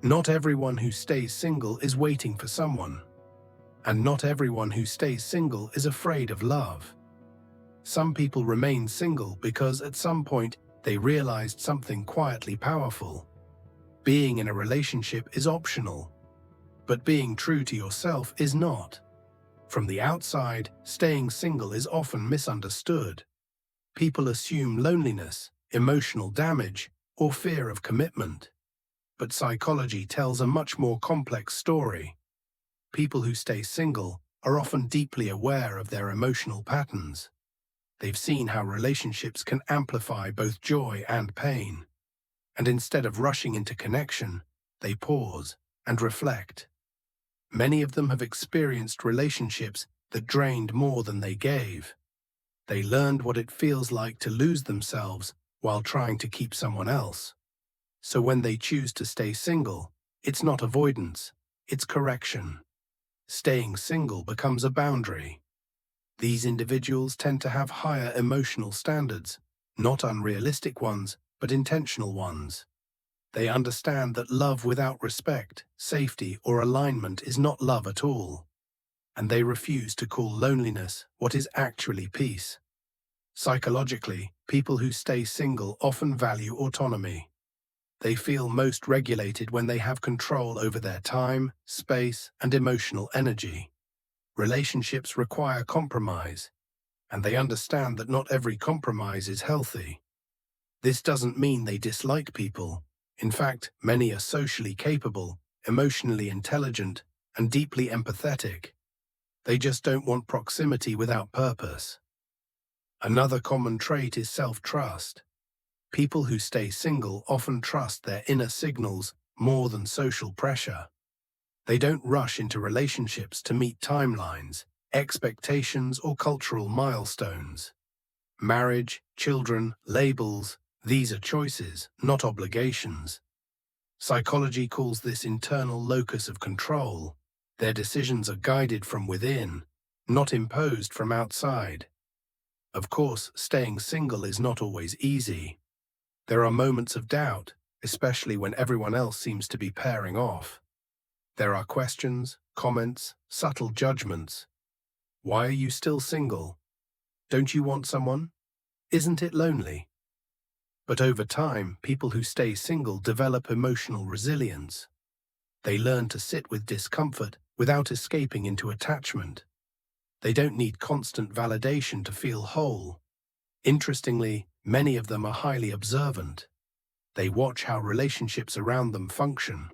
Not everyone who stays single is waiting for someone, and not everyone who stays single is afraid of love. Some people remain single because at some point they realized something quietly powerful. Being in a relationship is optional, but being true to yourself is not. From the outside, staying single is often misunderstood. People assume loneliness, emotional damage, or fear of commitment. But psychology tells a much more complex story. People who stay single are often deeply aware of their emotional patterns. They've seen how relationships can amplify both joy and pain. And instead of rushing into connection, they pause and reflect. Many of them have experienced relationships that drained more than they gave. They learned what it feels like to lose themselves while trying to keep someone else. So when they choose to stay single, it's not avoidance, it's correction. Staying single becomes a boundary. These individuals tend to have higher emotional standards, not unrealistic ones, but intentional ones. They understand that love without respect, safety, or alignment is not love at all, and they refuse to call loneliness what is actually peace. Psychologically, people who stay single often value autonomy. They feel most regulated when they have control over their time, space, and emotional energy. Relationships require compromise, and they understand that not every compromise is healthy. This doesn't mean they dislike people. In fact, many are socially capable, emotionally intelligent, and deeply empathetic. They just don't want proximity without purpose. Another common trait is self-trust. People who stay single often trust their inner signals more than social pressure. They don't rush into relationships to meet timelines, expectations, or cultural milestones. Marriage, children, labels, these are choices, not obligations. Psychology calls this internal locus of control. Their decisions are guided from within, not imposed from outside. Of course, staying single is not always easy. There are moments of doubt, especially when everyone else seems to be pairing off. There are questions, comments, subtle judgments. Why are you still single? Don't you want someone? Isn't it lonely? But over time, people who stay single develop emotional resilience. They learn to sit with discomfort without escaping into attachment. They don't need constant validation to feel whole. Interestingly, many of them are highly observant. They watch how relationships around them function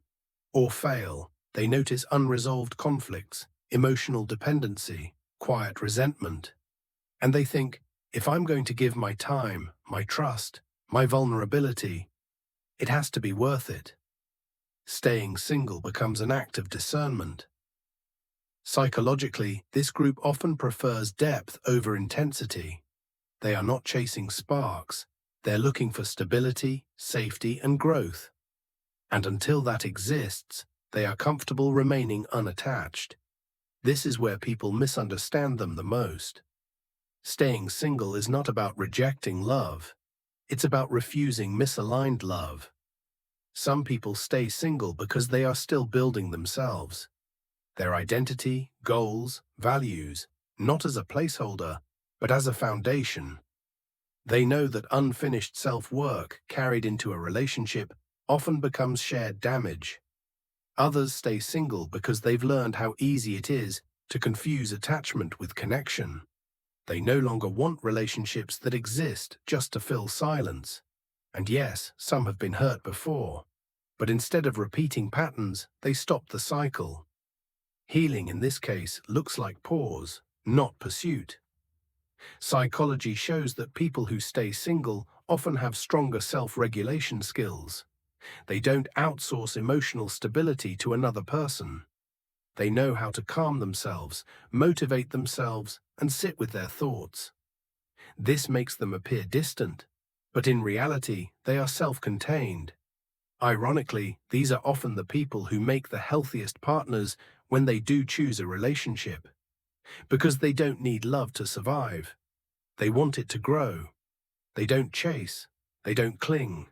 or fail. They notice unresolved conflicts, emotional dependency, quiet resentment. And they think, if I'm going to give my time, my trust, my vulnerability, it has to be worth it. Staying single becomes an act of discernment. Psychologically, this group often prefers depth over intensity. They are not chasing sparks. They're looking for stability, safety, and growth. And until that exists, they are comfortable remaining unattached. This is where people misunderstand them the most. Staying single is not about rejecting love. It's about refusing misaligned love. Some people stay single because they are still building themselves. Their identity, goals, values, not as a placeholder, but as a foundation. They know that unfinished self-work carried into a relationship often becomes shared damage. Others stay single because they've learned how easy it is to confuse attachment with connection. They no longer want relationships that exist just to fill silence. And yes, some have been hurt before. But instead of repeating patterns, they stop the cycle. Healing in this case looks like pause, not pursuit. Psychology shows that people who stay single often have stronger self-regulation skills. They don't outsource emotional stability to another person. They know how to calm themselves, motivate themselves, and sit with their thoughts. This makes them appear distant, but in reality, they are self-contained. Ironically, these are often the people who make the healthiest partners when they do choose a relationship. Because they don't need love to survive. They want it to grow. They don't chase. They don't cling.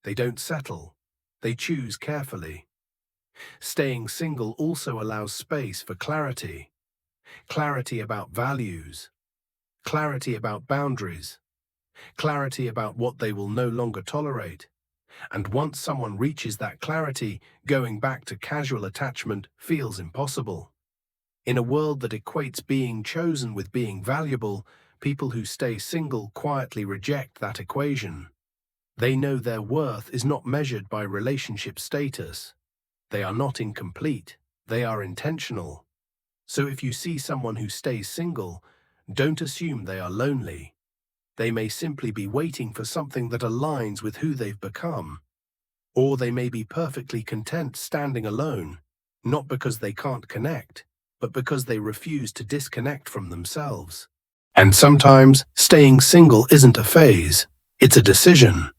They don't settle. They choose carefully. Staying single also allows space for clarity. Clarity about values, clarity about boundaries, clarity about what they will no longer tolerate. And once someone reaches that clarity, going back to casual attachment feels impossible. In a world that equates being chosen with being valuable, people who stay single quietly reject that equation. They know their worth is not measured by relationship status. They are not incomplete, they are intentional. So if you see someone who stays single, don't assume they are lonely. They may simply be waiting for something that aligns with who they've become. Or they may be perfectly content standing alone, not because they can't connect, but because they refuse to disconnect from themselves. And sometimes, staying single isn't a phase, it's a decision.